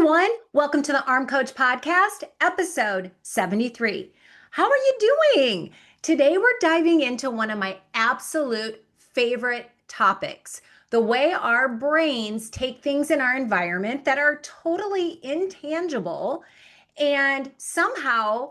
everyone. Welcome to the Arm Coach Podcast, episode 73. How are you doing? Today, we're diving into one of my absolute favorite topics, the way our brains take things in our environment that are totally intangible and somehow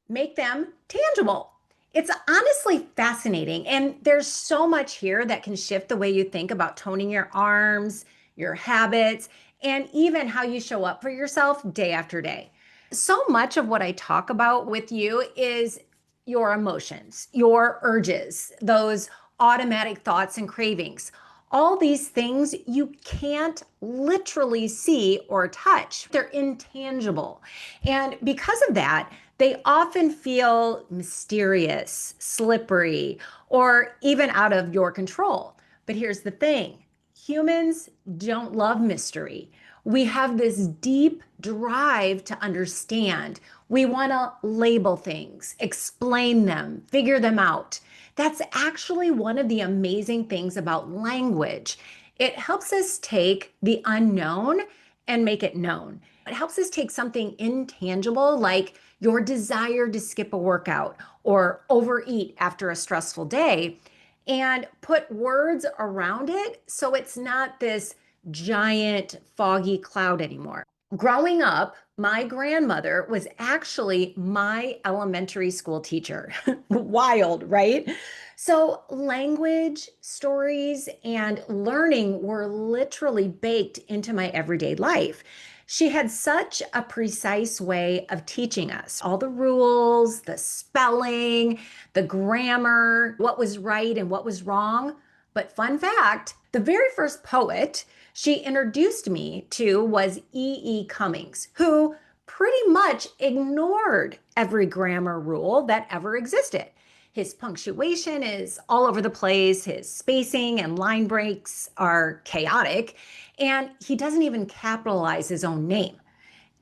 make them tangible. It's honestly fascinating. And there's so much here that can shift the way you think about toning your arms, your habits, and even how you show up for yourself day after day. So much of what I talk about with you is your emotions, your urges, those automatic thoughts and cravings. All these things you can't literally see or touch. They're intangible. And because of that, they often feel mysterious, slippery, or even out of your control. But here's the thing. Humans don't love mystery. We have this deep drive to understand. We want to label things, explain them, figure them out. That's actually one of the amazing things about language. It helps us take the unknown and make it known. It helps us take something intangible like your desire to skip a workout or overeat after a stressful day and put words around it so it's not this giant foggy cloud anymore. Growing up, my grandmother was actually my elementary school teacher. Wild, right? So, language, stories, and learning were literally baked into my everyday life. She had such a precise way of teaching us all the rules, the spelling, the grammar, what was right and what was wrong. But fun fact, the very first poet she introduced me to was E. Cummings, who pretty much ignored every grammar rule that ever existed. His punctuation is all over the place, his spacing and line breaks are chaotic, and he doesn't even capitalize his own name.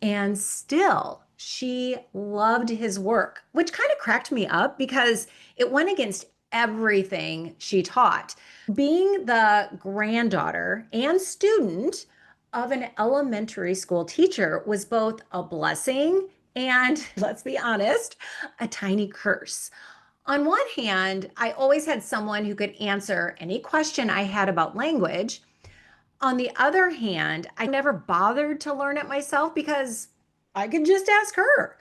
And still, she loved his work, which kind of cracked me up because it went against everything she taught. Being the granddaughter and student of an elementary school teacher was both a blessing and, let's be honest, a tiny curse. On one hand, I always had someone who could answer any question I had about language. On the other hand, I never bothered to learn it myself because I could just ask her.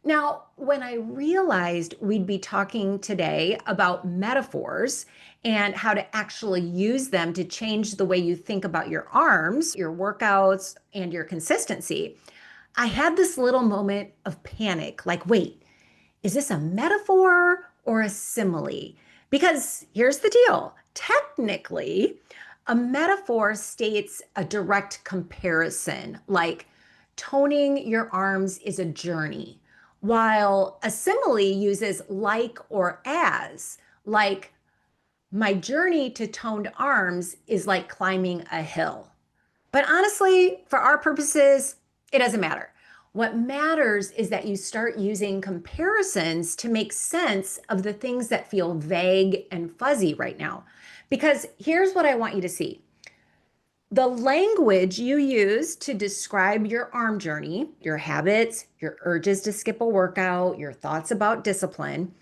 Now, when I realized we'd be talking today about metaphors and how to actually use them to change the way you think about your arms, your workouts, and your consistency, I had this little moment of panic like, wait, is this a metaphor or a simile? Because here's the deal. Technically, a metaphor states a direct comparison, like toning your arms is a journey, while a simile uses like or as, like my journey to toned arms is like climbing a hill. But honestly, for our purposes, it doesn't matter. What matters is that you start using comparisons to make sense of the things that feel vague and fuzzy right now. Because here's what I want you to see. The language you use to describe your arm journey, your habits, your urges to skip a workout, your thoughts about discipline,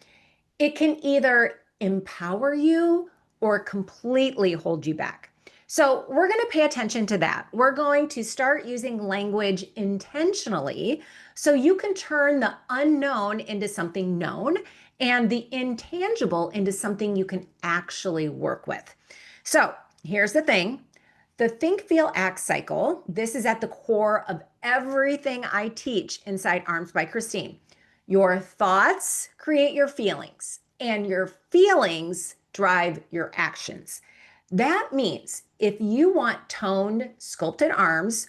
it can either empower you or completely hold you back. So we're going to pay attention to that. We're going to start using language intentionally so you can turn the unknown into something known and the intangible into something you can actually work with. So here's the thing. The think, feel, act cycle, this is at the core of everything I teach inside Arms by Kristine. Your thoughts create your feelings, and your feelings drive your actions. That means if you want toned, sculpted arms,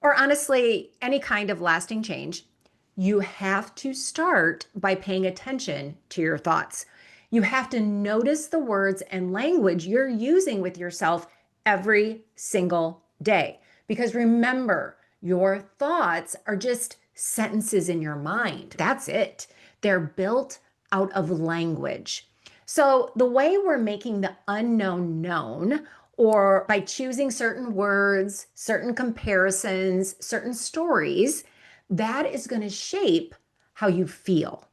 or honestly, any kind of lasting change, you have to start by paying attention to your thoughts. You have to notice the words and language you're using with yourself every single day. Because remember, your thoughts are just sentences in your mind. That's it. They're built out of language. So the way we're making the unknown known or by choosing certain words, certain comparisons, certain stories, that is going to shape how you feel.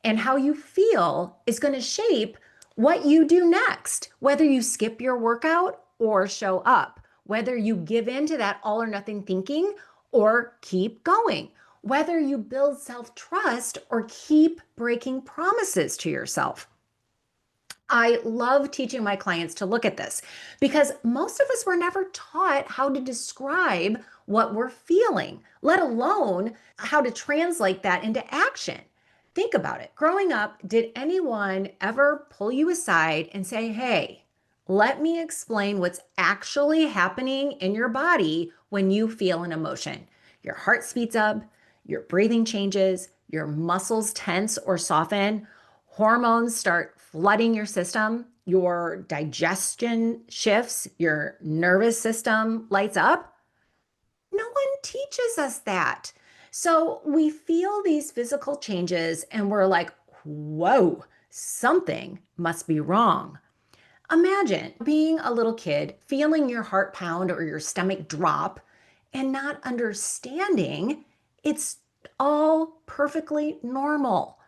And how you feel is going to shape what you do next, whether you skip your workout or show up, whether you give in to that all or nothing thinking or keep going, whether you build self trust or keep breaking promises to yourself. I love teaching my clients to look at this because most of us were never taught how to describe what we're feeling, let alone how to translate that into action. Think about it. Growing up, did anyone ever pull you aside and say, hey, let me explain what's actually happening in your body when you feel an emotion? Your heart speeds up, your breathing changes, your muscles tense or soften, hormones start flooding your system, your digestion shifts, your nervous system lights up. No one teaches us that. So we feel these physical changes and we're like, whoa, something must be wrong. Imagine being a little kid, feeling your heart pound or your stomach drop, and not understanding it's all perfectly normal.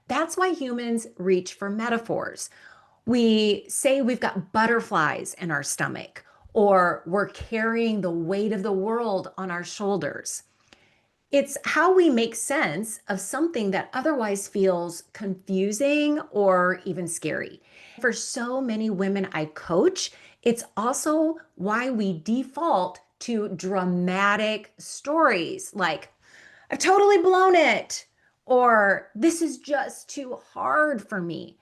That's why humans reach for metaphors. We say we've got butterflies in our stomach, or we're carrying the weight of the world on our shoulders. It's how we make sense of something that otherwise feels confusing or even scary. For so many women I coach, it's also why we default to dramatic stories like, I've totally blown it, or this is just too hard for me.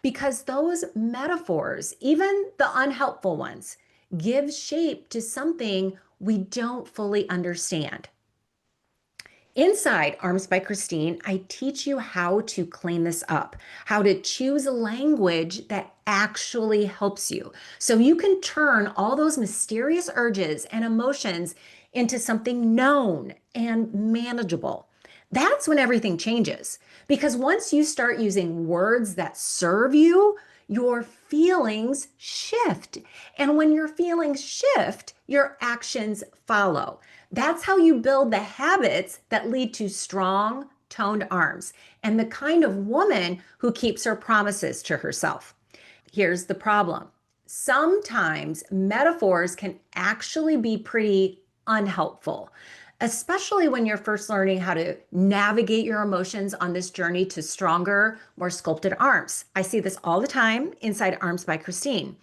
Because those metaphors, even the unhelpful ones, give shape to something we don't fully understand. Inside Arms by Kristine, I teach you how to clean this up, how to choose a language that actually helps you. So you can turn all those mysterious urges and emotions into something known and manageable. That's when everything changes. Because once you start using words that serve you, your feelings shift. And when your feelings shift, your actions follow. That's how you build the habits that lead to strong, toned arms and the kind of woman who keeps her promises to herself. Here's the problem. Sometimes metaphors can actually be pretty unhelpful, especially when you're first learning how to navigate your emotions on this journey to stronger, more sculpted arms. I see this all the time inside Arms by Kristine.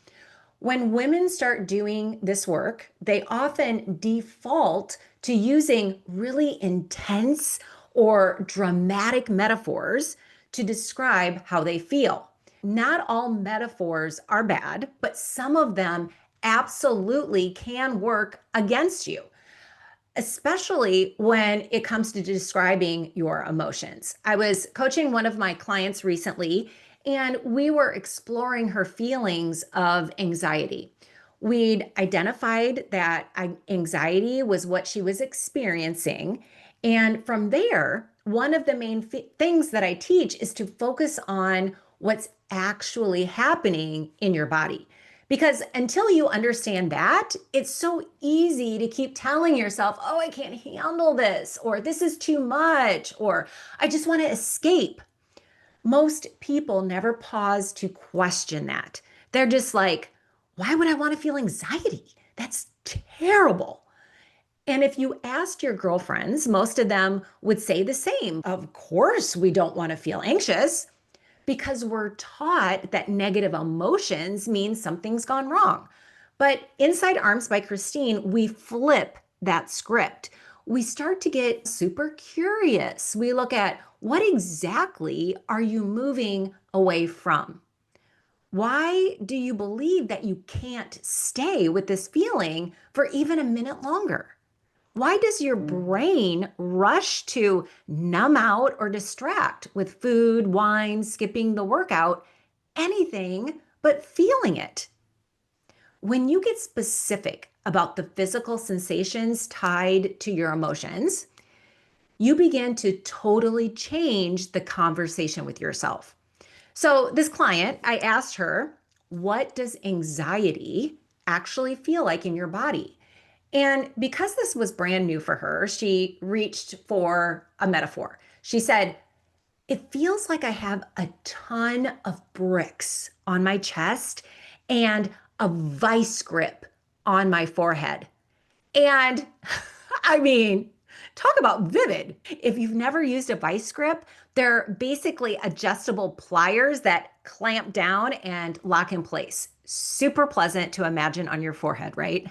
When women start doing this work, they often default to using really intense or dramatic metaphors to describe how they feel. Not all metaphors are bad, but some of them absolutely can work against you, especially when it comes to describing your emotions. I was coaching one of my clients recently, and we were exploring her feelings of anxiety. We'd identified that anxiety was what she was experiencing. And from there, one of the main things that I teach is to focus on what's actually happening in your body. Because until you understand that, it's so easy to keep telling yourself, oh, I can't handle this, or this is too much, or I just want to escape. Most people never pause to question that. They're just like, why would I want to feel anxiety? That's terrible. And if you asked your girlfriends, most of them would say the same. Of course, we don't want to feel anxious because we're taught that negative emotions mean something's gone wrong. But inside Arms by Kristine, we flip that script. We start to get super curious. We look at what exactly are you moving away from? Why do you believe that you can't stay with this feeling for even a minute longer? Why does your brain rush to numb out or distract with food, wine, skipping the workout, anything but feeling it? When you get specific about the physical sensations tied to your emotions, you begin to totally change the conversation with yourself. So, this client, I asked her, what does anxiety actually feel like in your body. And because this was brand new for her, she reached for a metaphor. She said, it feels like I have a ton of bricks on my chest and a vice grip on my forehead. And I mean, talk about vivid. If you've never used a vice grip, they're basically adjustable pliers that clamp down and lock in place. Super pleasant to imagine on your forehead, right?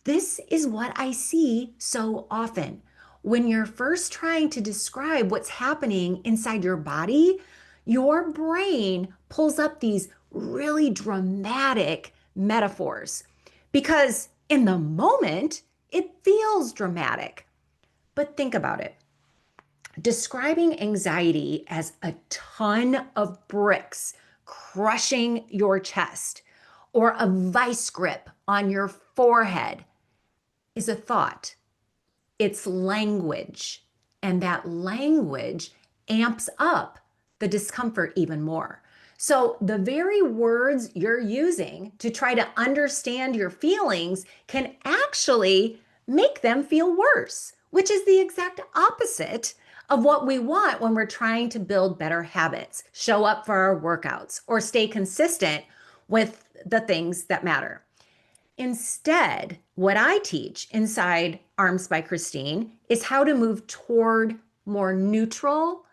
This is what I see so often. When you're first trying to describe what's happening inside your body, your brain pulls up these really dramatic metaphors because in the moment, it feels dramatic. But think about it. Describing anxiety as a ton of bricks crushing your chest or a vice grip on your forehead is a thought. It's language. And that language amps up the discomfort even more. So the very words you're using to try to understand your feelings can actually make them feel worse, which is the exact opposite of what we want when we're trying to build better habits, show up for our workouts, or stay consistent with the things that matter. Instead, what I teach inside Arms by Kristine is how to move toward more neutral,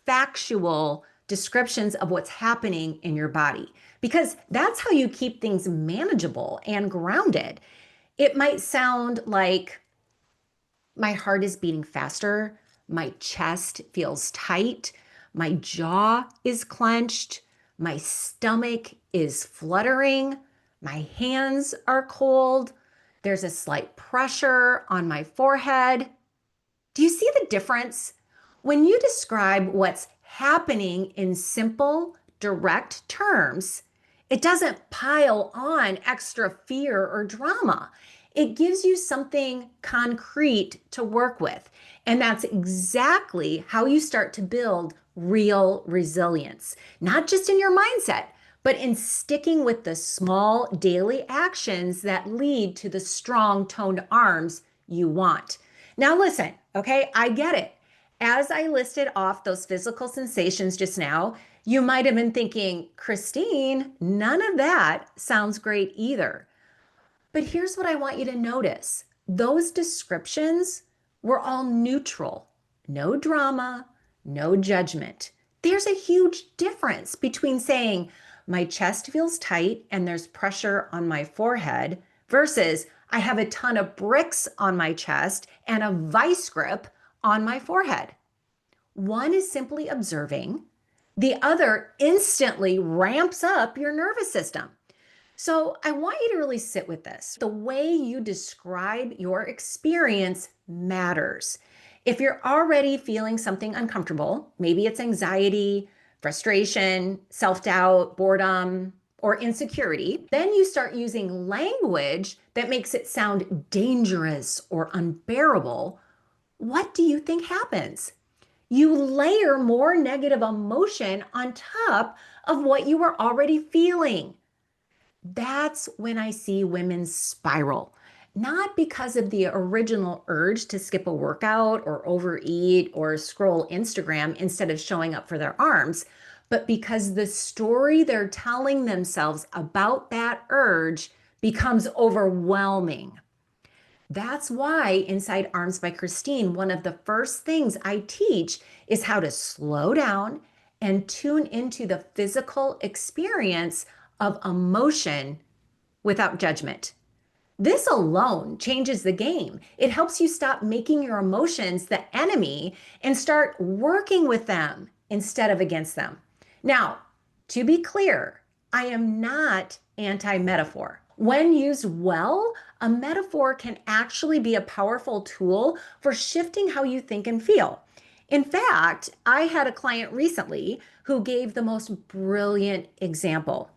factual descriptions of what's happening in your body, because that's how you keep things manageable and grounded. It might sound like my heart is beating faster, my chest feels tight, my jaw is clenched, my stomach is fluttering, my hands are cold, there's a slight pressure on my forehead. Do you see the difference? When you describe what's happening in simple, direct terms, it doesn't pile on extra fear or drama. It gives you something concrete to work with. And that's exactly how you start to build real resilience, not just in your mindset, but in sticking with the small daily actions that lead to the strong toned arms you want. Now, listen, okay, I get it. As I listed off those physical sensations just now, you might have been thinking, Kristine, none of that sounds great either. But here's what I want you to notice. Those descriptions were all neutral, no drama, no judgment. There's a huge difference between saying, my chest feels tight and there's pressure on my forehead versus I have a ton of bricks on my chest and a vice grip on my forehead. One is simply observing, the other instantly ramps up your nervous system. So I want you to really sit with this. The way you describe your experience matters. If you're already feeling something uncomfortable, maybe it's anxiety, frustration, self-doubt, boredom, or insecurity, then you start using language that makes it sound dangerous or unbearable. What do you think happens? You layer more negative emotion on top of what you were already feeling. That's when I see women spiral, not because of the original urge to skip a workout or overeat or scroll Instagram instead of showing up for their arms, but because the story they're telling themselves about that urge becomes overwhelming. That's why inside Arms by Kristine, one of the first things I teach is how to slow down and tune into the physical experience of emotion without judgment. This alone changes the game. It helps you stop making your emotions the enemy and start working with them instead of against them. Now, to be clear, I am not anti-metaphor. When used well, a metaphor can actually be a powerful tool for shifting how you think and feel. In fact, I had a client recently who gave the most brilliant example.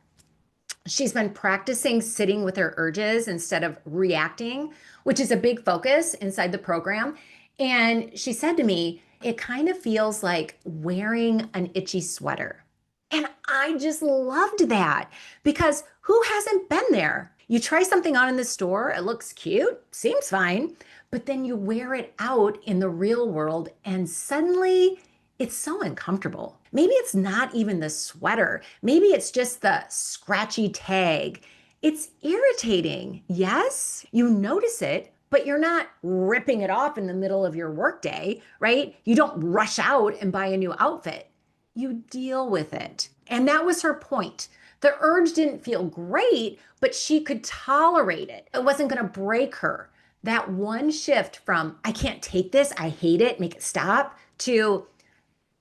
She's been practicing sitting with her urges instead of reacting, which is a big focus inside the program. And she said to me, it kind of feels like wearing an itchy sweater. And I just loved that because who hasn't been there? You try something on in the store, it looks cute, seems fine, but then you wear it out in the real world and suddenly it's so uncomfortable. Maybe it's not even the sweater. Maybe it's just the scratchy tag. It's irritating. Yes, you notice it, but you're not ripping it off in the middle of your workday, right? You don't rush out and buy a new outfit. You deal with it. And that was her point. The urge didn't feel great, but she could tolerate it. It wasn't going to break her. That one shift from, I can't take this, I hate it, make it stop, to,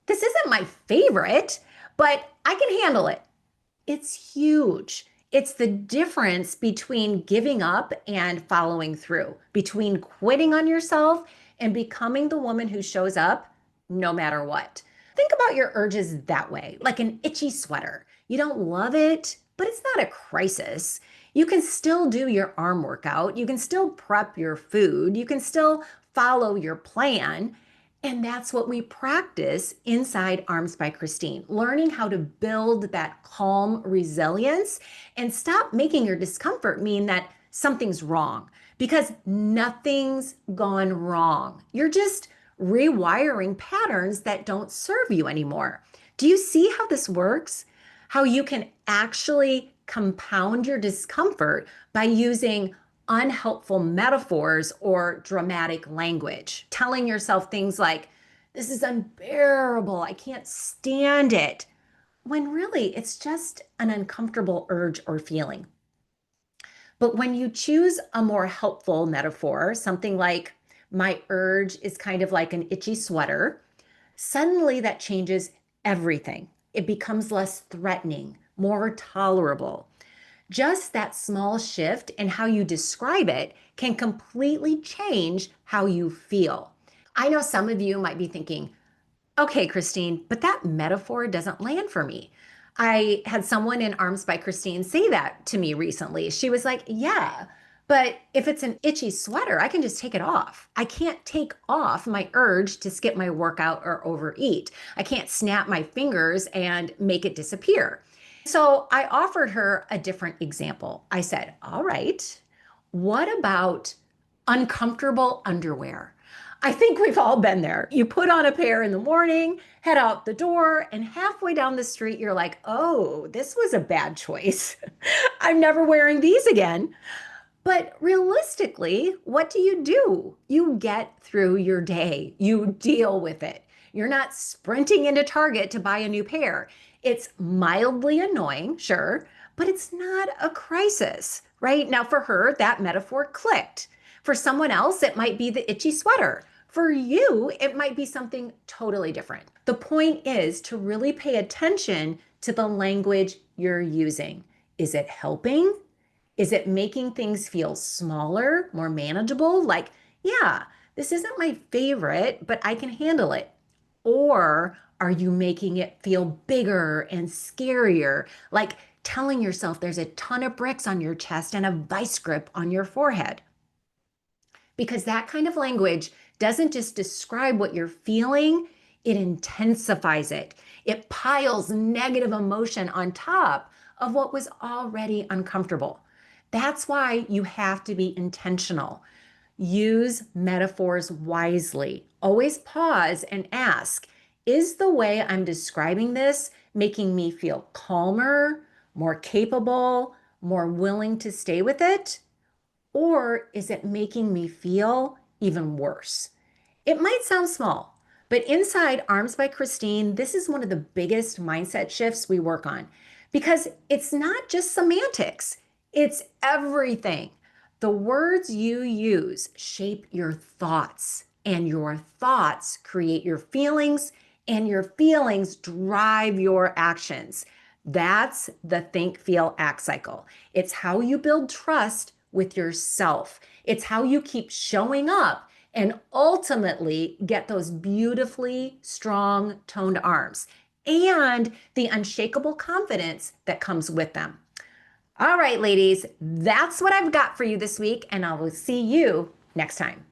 this isn't my favorite, but I can handle it. It's huge. It's the difference between giving up and following through, between quitting on yourself and becoming the woman who shows up no matter what. Think about your urges that way, like an itchy sweater. You don't love it, but it's not a crisis. You can still do your arm workout. You can still prep your food. You can still follow your plan. And that's what we practice inside Arms by Kristine, learning how to build that calm resilience and stop making your discomfort mean that something's wrong, because nothing's gone wrong. You're just rewiring patterns that don't serve you anymore. Do you see how this works? How you can actually compound your discomfort by using unhelpful metaphors or dramatic language, telling yourself things like, this is unbearable, I can't stand it, when really it's just an uncomfortable urge or feeling. But when you choose a more helpful metaphor, something like, my urge is kind of like an itchy sweater, suddenly that changes everything. It becomes less threatening, more tolerable. Just that small shift in how you describe it can completely change how you feel. I know some of you might be thinking, okay, Kristine, but that metaphor doesn't land for me. I had someone in Arms by Kristine say that to me recently. She was like, yeah, but if it's an itchy sweater, I can just take it off. I can't take off my urge to skip my workout or overeat. I can't snap my fingers and make it disappear. So I offered her a different example. I said, all right, what about uncomfortable underwear? I think we've all been there. You put on a pair in the morning, head out the door, and halfway down the street, you're like, oh, this was a bad choice. I'm never wearing these again. But realistically, what do? You get through your day. You deal with it. You're not sprinting into Target to buy a new pair. It's mildly annoying, sure, but it's not a crisis, right? Now, for her, that metaphor clicked. For someone else, it might be the itchy sweater. For you, it might be something totally different. The point is to really pay attention to the language you're using. Is it helping? Is it making things feel smaller, more manageable? Like, yeah, this isn't my favorite, but I can handle it. Or are you making it feel bigger and scarier? Like telling yourself there's a ton of bricks on your chest and a vice grip on your forehead. Because that kind of language doesn't just describe what you're feeling, it intensifies it. It piles negative emotion on top of what was already uncomfortable. That's why you have to be intentional. Use metaphors wisely. Always pause and ask, is the way I'm describing this making me feel calmer, more capable, more willing to stay with it? Or is it making me feel even worse? It might sound small, but inside Arms by Kristine, this is one of the biggest mindset shifts we work on because it's not just semantics, it's everything. The words you use shape your thoughts, and your thoughts create your feelings, and your feelings drive your actions. That's the think, feel, act cycle. It's how you build trust with yourself. It's how you keep showing up and ultimately get those beautifully strong, toned arms and the unshakable confidence that comes with them. All right, ladies, that's what I've got for you this week, and I will see you next time.